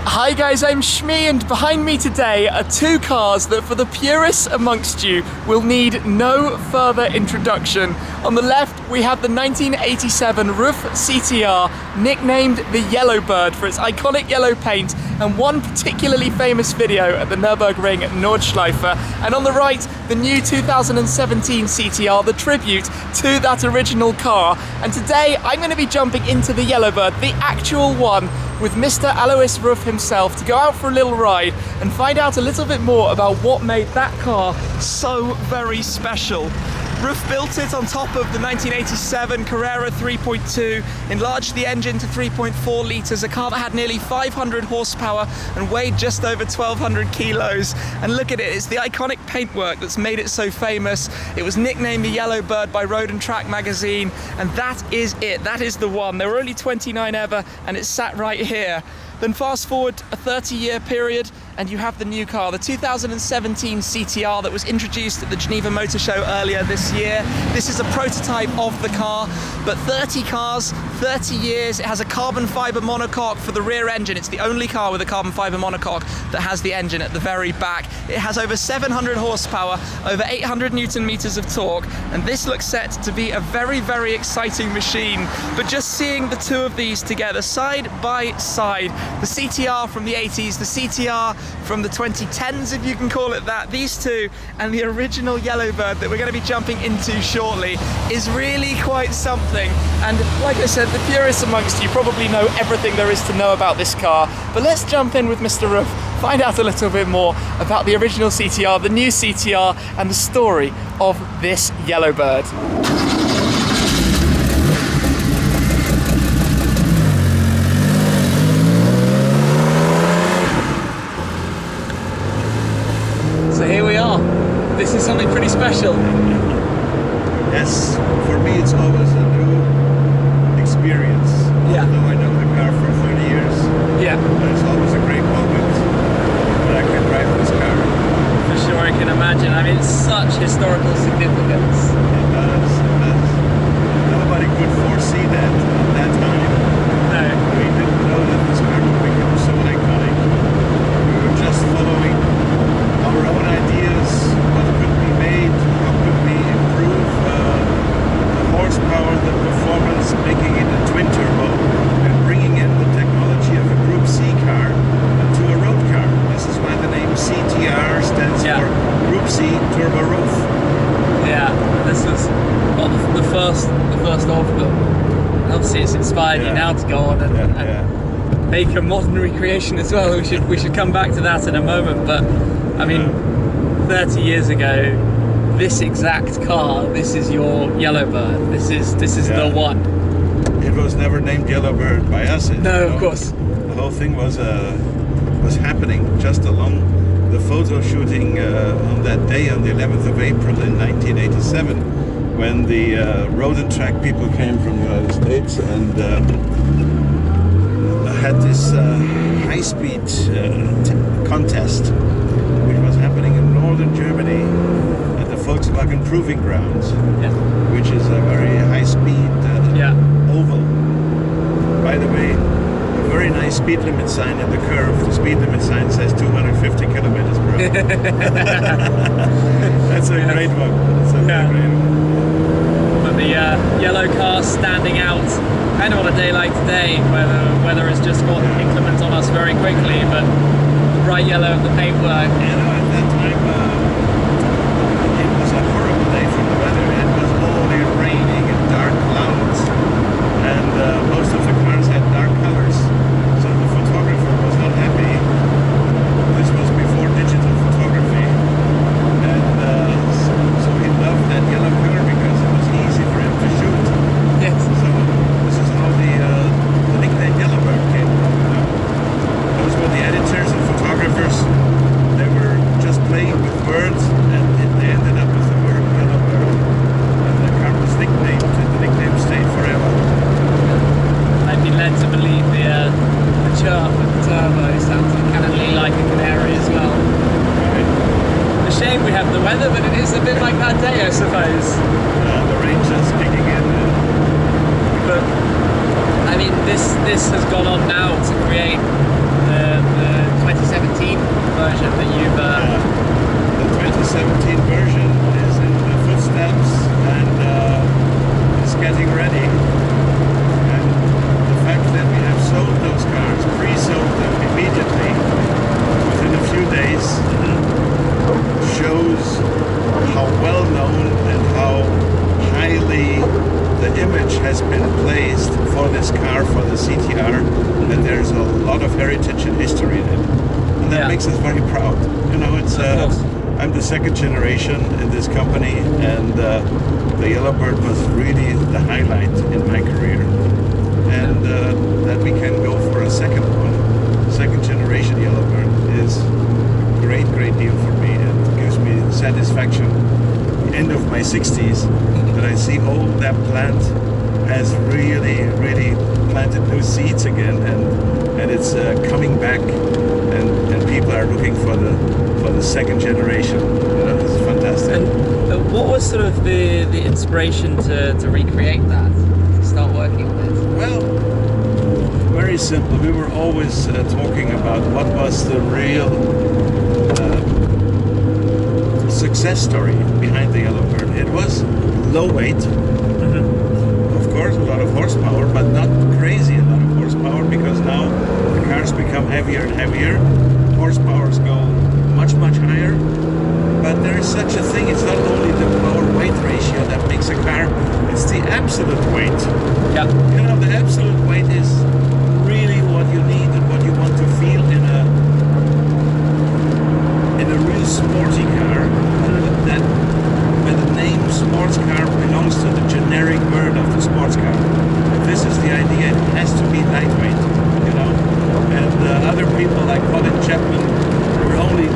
Hi guys, I'm Shmi, and behind me today are two cars that for the purists amongst you will need no further introduction. On the left we have the 1987 RUF CTR, nicknamed the Yellowbird for its iconic yellow paint and one particularly famous video at the Nürburgring Nordschleife. And on the right, the new 2017 CTR, the tribute to that original car. And today I'm going to be jumping into the Yellowbird, the actual one, with Mr. Alois Ruf himself to go out for a little ride and find out a little bit more about what made that car so very special. RUF built it on top of the 1987 Carrera 3.2, enlarged the engine to 3.4 litres, a car that had nearly 500 horsepower and weighed just over 1,200 kilos. And look at it, it's the iconic paintwork that's made it so famous. It was nicknamed the Yellowbird by Road and Track magazine, and that is it, that is the one. There were only 29 ever, and it sat right here. Then fast forward a 30-year period and you have the new car, the 2017 CTR that was introduced at the Geneva Motor Show earlier this year. This is a prototype of the car, but 30 cars, 30 years. It has a carbon fibre monocoque for the rear engine. It's the only car with a carbon fibre monocoque that has the engine at the very back. It has over 700 horsepower, over 800 Newton meters of torque, and this looks set to be a very, very exciting machine. But just seeing the two of these together side by side, the CTR from the 80s, the CTR from the 2010s, if you can call it that, these two and the original Yellowbird that we're going to be jumping into shortly is really quite something. And like I said, the purists amongst you probably know everything there is to know about this car, but let's jump in with Mr. Ruf, find out a little bit more about the original CTR, the new CTR, and the story of this Yellowbird. So here we are. This is something pretty special. Yes, for me it's always a new experience. Yeah. Although I know the car for 30 years. Yeah. But it's always a great moment when I can drive this car. For sure, I can imagine. I mean, it's such historical significance. It does. Nobody could foresee that at that time. No. We didn't know that this car would become so iconic. We were just following our own ideas, what could be made, how could we improve the horsepower, the performance, making it a twin turbo and bringing in the technology of a Group C car to a road car. This is why the name CTR stands for Group C Turbo Roof. Yeah, this was the first of them. Obviously it's inspired you now to go on and make a modern recreation as well. We should come back to that in a moment, but I mean, 30 years ago, this exact car, this is your Yellowbird. This is the one. It was never named Yellowbird by us. No, of course. The whole thing was happening just along the photo shooting on that day, on the 11th of April in 1987, when the Road and Track people came from the United States and had this high-speed contest, which was happening in northern Germany at the Volkswagen Proving Grounds, which is a very high-speed oval. By the way, a very nice speed limit sign in the curve. The speed limit sign says 250 kilometers per hour. That's a great one. That's a great one. But the yellow car standing out, kind of on a day like today, where the weather has just got inclement on us very quickly, but the bright yellow of the paintwork. You know, at that time, it was a horrible day for the weather. It was only raining and dark clouds, and most of the cars had dark colors, so the photographer was not happy. This was before digital photography, and so he loved that yellow color because it was easy for him to shoot. Yes. So this is how the nickname Yellowbird came from. Those were the editors and photographers. They were just playing with words, and they ended up with the word Yellowbird. this has gone on now to create the 2017 version that you've... The 2017 version is in the footsteps and is getting ready. And the fact that we have sold those cars, pre-sold them immediately, within a few days, shows how well known and how highly the image has been placed for this car, for the CTR, that there's a lot of heritage and history in it. And that makes us very proud. You know, it's I'm the second generation in this company, and the Yellowbird was really the highlight in my career. And that we can go for a second one, second generation Yellowbird, is a great, great deal for me. It gives me satisfaction, end of my 60s, that I see, oh, that plant has really, really planted new seeds again, and it's coming back, and people are looking for the second generation. You know, it's fantastic. And what was sort of the inspiration to recreate that, to start working on it? Well, very simple. We were always talking about what was the real success story behind the Yellowbird. It was low weight, of course, a lot of horsepower, but not crazy a lot of horsepower, because now the cars become heavier and heavier. Horsepowers go much, much higher. But there is such a thing. It's not only the power-weight ratio that makes a car, it's the absolute weight. Yeah. You know, the absolute weight is really what you need and what you want to feel in a real sporty car. That when the name sports car belongs to the generic word of the sports car. And this is the idea. It has to be lightweight, you know. And other people like Colin Chapman were only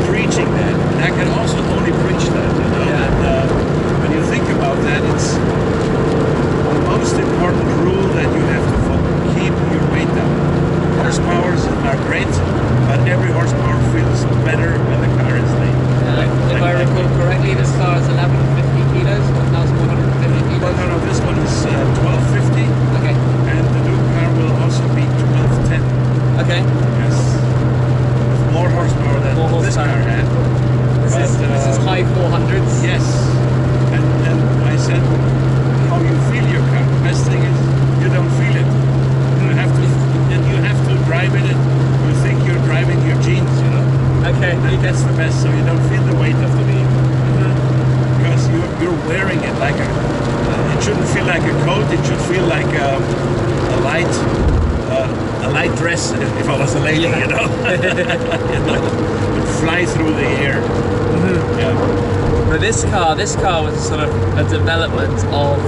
preaching that. And I can also only preach that, you know. Yeah. And when you think about that, it's the most important rule that you have to follow. Keep your weight down. Horsepowers are great, but every horsepower feels better when the car is light. If I recall correctly, this car is 1150 kilos, 1,150 kilos. Well, no, this one is 1250. Okay. And the new car will also be 1210. Okay. Yes. With more horsepower than this car had. This is high 400s. Yes. And I said, how you feel your car. The best thing is you don't feel it. You have to drive in it. You think you're driving your jeans, you know. Okay. And that's the best, so you don't feel the weight of the vehicle. Because you're wearing it like it shouldn't feel like a coat, it should feel like a light dress, if I was a lady, you know. You know, would fly through the air. Yeah. But this car was sort of a development of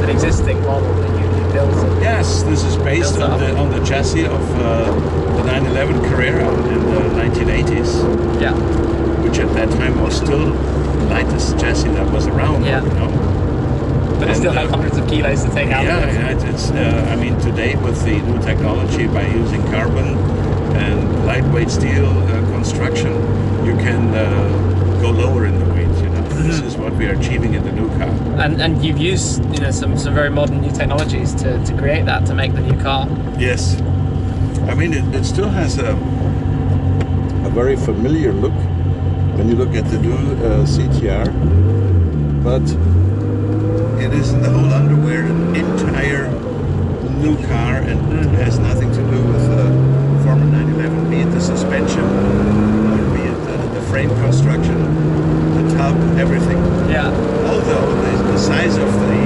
an existing model that you built. Yes, this is based on the chassis of the 911 Carrera in the 1980s. Yeah. Which at that time was still the lightest chassis that was around. Yeah. You know? But it still had hundreds of kilos to take out. Yeah, it's. I mean, today with the new technology, by using carbon and lightweight steel construction, you can go lower in the weight. You know, this is what we are achieving in the new car. And you've used some very modern new technologies to create that, to make the new car. Yes, I mean it still has a very familiar look when you look at the new CTR, but it isn't the whole underwear, an entire new car, and it has nothing to do with former 911, be it the suspension, or be it the frame construction, the tub, everything. Yeah. Although the size of the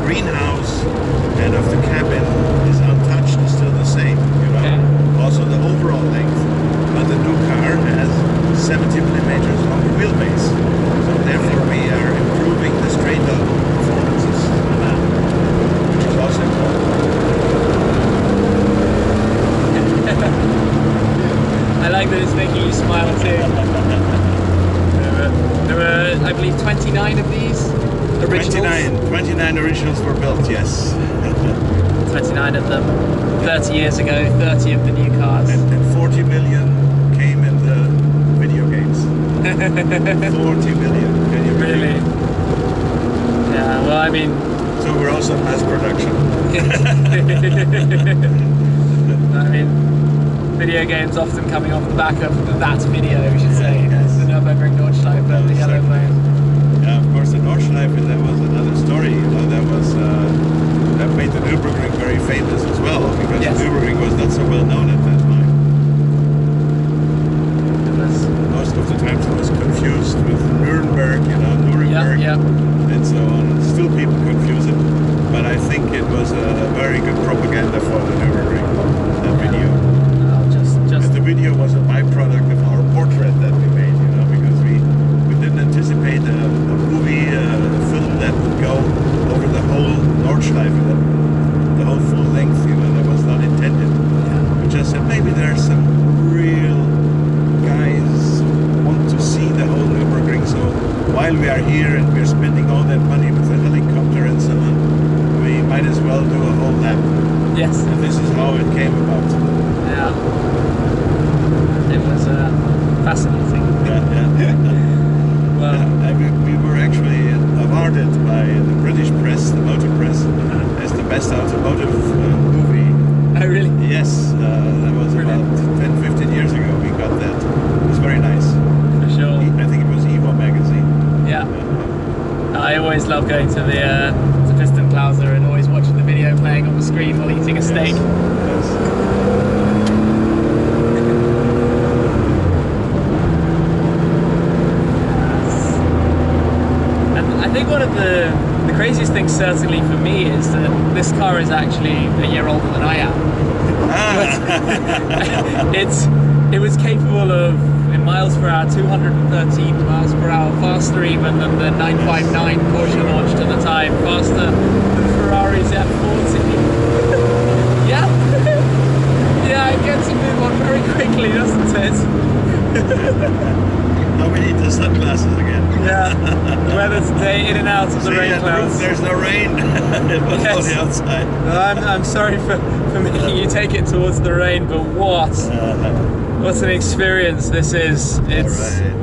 greenhouse and of the cabin is untouched, is still the same, you know. Okay. Also the overall length, but the new car has 70 millimeters longer wheelbase, so therefore we are improving the straight up performances, which is also important. I like that it's making you smile too. There were, I believe, 29 of these originals. 29 originals were built, yes. 29 of them 30 years ago, 30 of the new cars. And 40 million came in the video games. 40 million, can you Really? Yeah, well, I mean, So we're also mass production. I mean, video games often coming off the back of that video, we should say. Yes. The Nürburgring Nordschleife, the yellow plane. Yeah, of course, the Nordschleife, that was another story. You know, that made the Nürburgring very famous as well, because Yes. the Nürburgring was not so well known at that time. Most of the times it was confused with Nuremberg, you know, Nuremberg, and so on. Still people confuse it, but I think it was a very good propaganda for the Nürburgring, that video. And the video was a byproduct of our portrait that we made, you know, because we didn't anticipate a movie, a film that would go over the whole Nordschleife, the whole full length, you know, that was not intended. We just said maybe there's some real guys want to see the whole Nürburgring, so while we are here and we're spending all that money with the helicopter and so on, we might as well do a whole lap. Yes. And this is how it came about. Yeah. It was fascinating. Well, we were actually awarded by the British press, the motor press, as the best automotive movie. oh really? Yes, that was about 10-15 years ago we got that. It was very nice. For sure. I think it was Evo magazine. Yeah. I always love going to the Piston Klauser and always watching the video playing on the screen while eating a steak. Yes. And I think one of the craziest things certainly for me is that this car is actually a year older than I am. It was capable of, in miles per hour, 213 miles per hour, faster even than the 959 Porsche launched at the time, faster than Ferrari's F40. Yeah, yeah, it gets to move on very quickly, doesn't it? Now we need the sunglasses again. Yeah, the weather today, in and out of the See, rain at clouds. Ruf, there's no rain. It was Yes. on the outside. I'm sorry for making you take it towards the rain, but what an experience this is. It's Alright.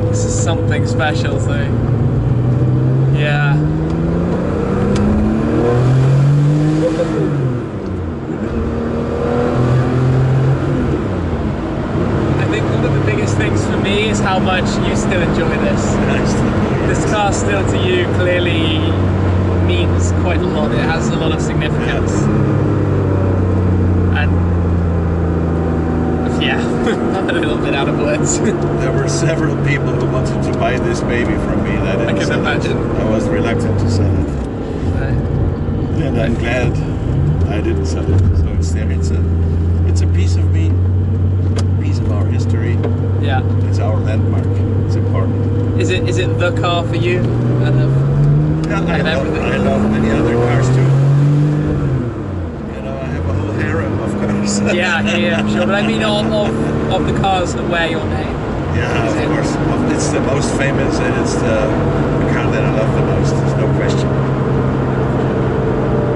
This is something special, so yeah. I think one of the biggest things for me is how much you still enjoy this. This car still to you clearly means quite a lot. It has a lot of significance. And yeah, I'm a little bit out of words. There were several people who wanted to buy this baby from me, and I didn't I can sell imagine. it. I was reluctant to sell it, and I'm glad I didn't sell it. So it's there. It's a piece of me, a piece of our history. Yeah. It's our landmark. It's important. Is it the car for you? Yeah, I and love everything. many other cars too. You know, I have a whole harem of cars. Yeah, sure. But I mean, of the cars that wear your name. Yeah, of course. It's the most famous, and it's the car that I love the most. There's no question.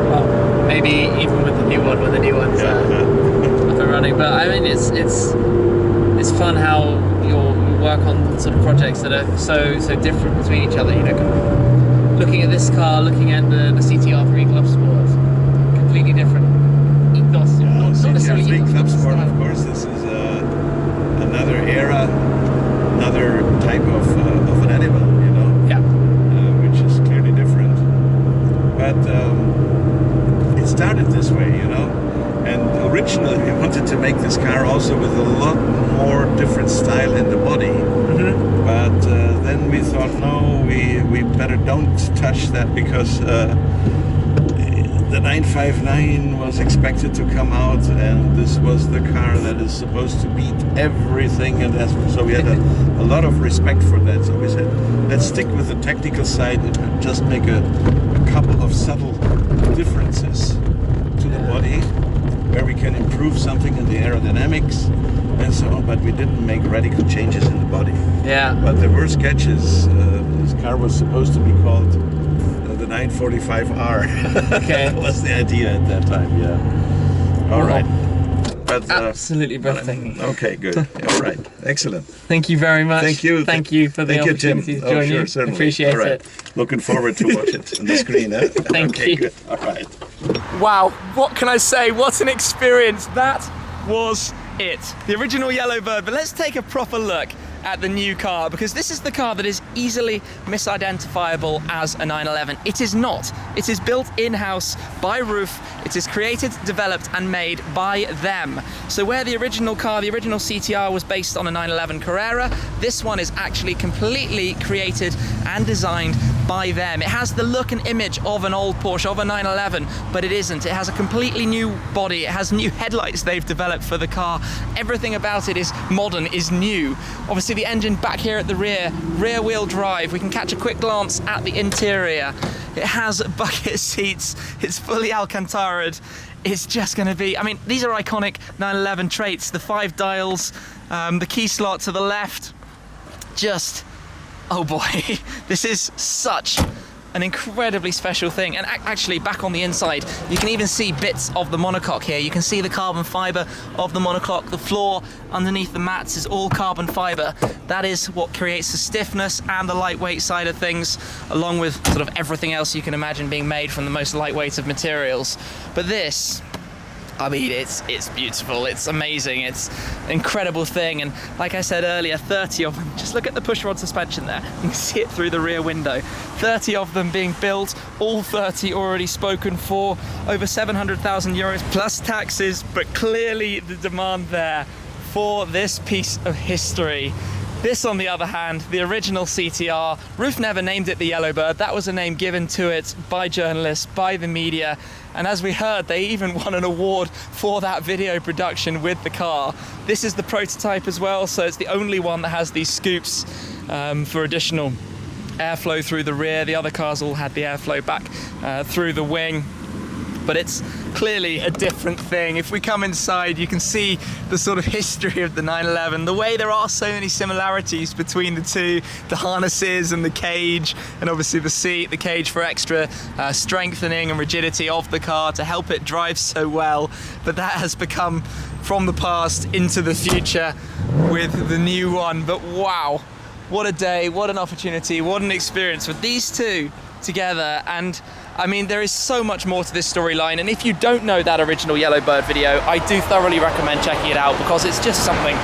Well, maybe even with the new one, when the new one's up and running. But I mean, it's fun how you work on sort of projects that are so different between each other. You know, looking at this car, looking at the CTR3 Club Sport, completely different ethos. Not necessarily CTR3 ethos, Club but Sport, style. of course. This is another era, another type of an animal, you know, Yeah. which is clearly different. But it started this way, you know. And originally we wanted to make this car also with a lot more different style in the body. But then we thought, no, we better don't touch that, because the 959 was expected to come out, and this was the car that is supposed to beat everything, and so we had a lot of respect for that. So we said, let's stick with the technical side and just make a couple of subtle differences to the body, where we can improve something in the aerodynamics and so on, but we didn't make radical changes in the body. Yeah. But there were sketches. This car was supposed to be called the 945R. Okay. That was the idea at that time, yeah. All right. but absolutely breathtaking. okay, good. All right, excellent. Thank you very much. Thank you. Thank you for the Thank you, Tim. opportunity to Oh, join sure, you. certainly. Appreciate All right. it. Looking forward to watch it on the screen. Eh? Thank okay, you. Good. All right. Wow, what can I say? What an experience. That was it. The original Yellowbird, but let's take a proper look at the new car, because this is the car that is easily misidentifiable as a 911. It is not. It is built in-house by RUF. It is created, developed and made by them. So where the original car, the original CTR, was based on a 911 Carrera, this one is actually completely created and designed by them. It has the look and image of an old Porsche, of a 911, but it isn't. It has a completely new body. It has new headlights they've developed for the car. Everything about it is modern, is new. Obviously the engine back here at the rear wheel drive. We can catch a quick glance at the interior. It has bucket seats. It's fully Alcantara'd. It's just going to be, I mean, these are iconic 911 traits. The 5 dials, the key slot to the left. Just, oh boy, this is such an incredibly special thing. And actually back on the inside, you can even see bits of the monocoque here. You can see the carbon fiber of the monocoque. The floor underneath the mats is all carbon fiber. That is what creates the stiffness and the lightweight side of things, along with sort of everything else you can imagine being made from the most lightweight of materials. But this, I mean, it's beautiful, it's amazing, it's an incredible thing. And like I said earlier, 30 of them, just look at the pushrod suspension there, you can see it through the rear window. 30 of them being built, all 30 already spoken for, over 700,000 euros plus taxes, but clearly the demand there for this piece of history. This, on the other hand, the original CTR, RUF never named it the Yellowbird. That was a name given to it by journalists, by the media. And as we heard, they even won an award for that video production with the car. This is the prototype as well, so it's the only one that has these scoops for additional airflow through the rear. The other cars all had the airflow back through the wing. But it's clearly a different thing. If we come inside, you can see the sort of history of the 911, the way there are so many similarities between the two, the harnesses and the cage, and obviously the seat, the cage for extra strengthening and rigidity of the car to help it drive so well. But that has become from the past into the future with the new one. But wow, what a day, what an opportunity, what an experience with these two together. And I mean, there is so much more to this storyline, and if you don't know that original Yellowbird video, I do thoroughly recommend checking it out, because it's just something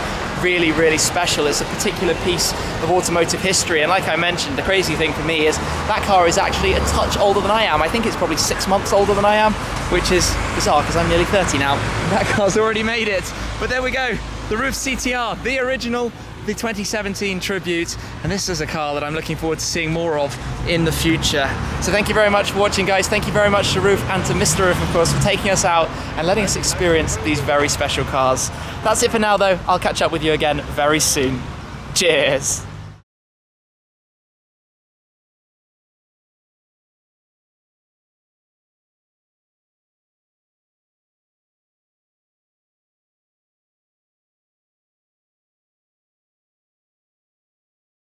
really, really special. It's a particular piece of automotive history, and like I mentioned, the crazy thing for me is that car is actually a touch older than I am. I think it's probably 6 months older than I am, which is bizarre because I'm nearly 30 now. That car's already made it. But there we go, the RUF CTR, the original, the 2017 tribute, and this is a car that I'm looking forward to seeing more of in the future. So thank you very much for watching, guys. Thank you very much to RUF and to Mr. RUF, of course, for taking us out and letting us experience these very special cars. That's it for now, though. I'll catch up with you again very soon. Cheers.